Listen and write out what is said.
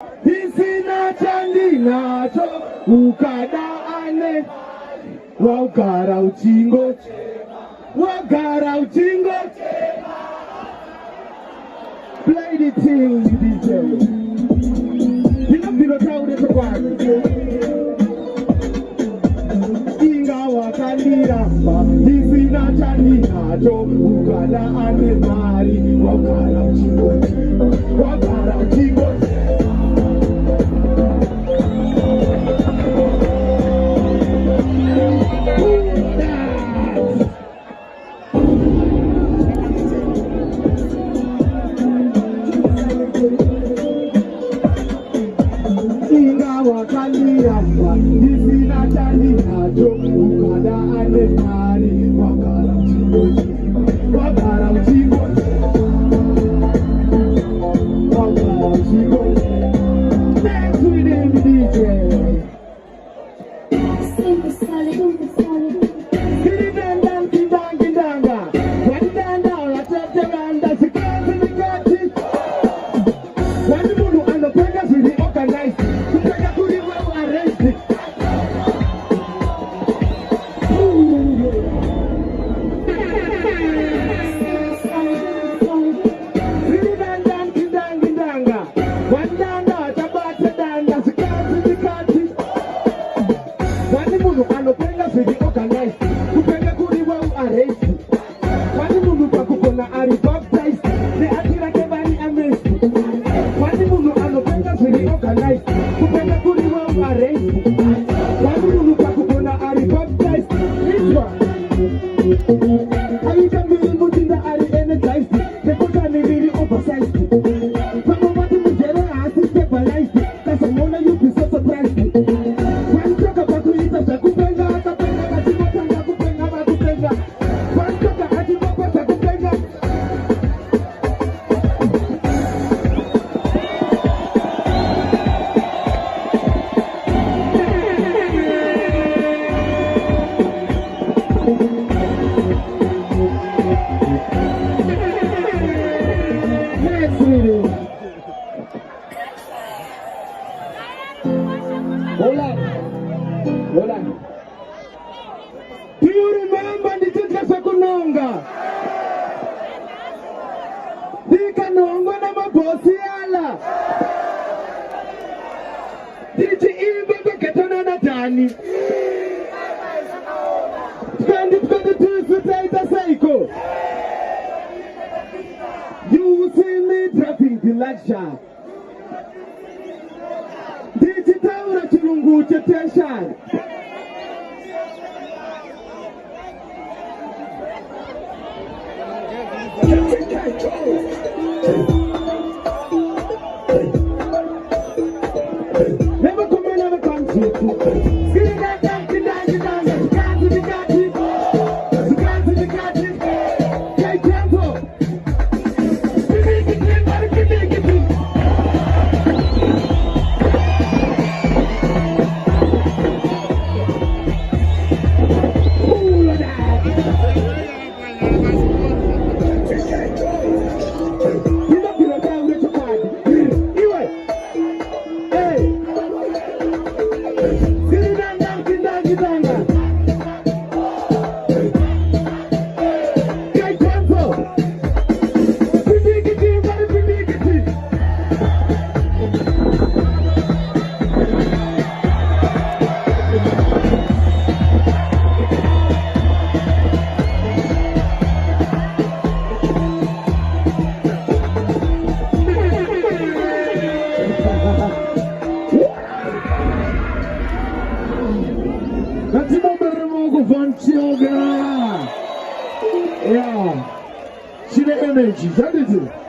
Isina chandinacho ukada ane wagara uchingo play the thing DJ inabilo taure kwani inga wakandiramba isina chandinacho ukada ane mari wagara uchingo Do you remember the teacher Sakunonga? Dikanongo na mabosi ala. Did you even get another Danny? 2022 Sutaita Seiko. You see me dropping the lecture. Digital Chilungu Cheteshan. Never come in another country. Yeah, she the energy, that is it.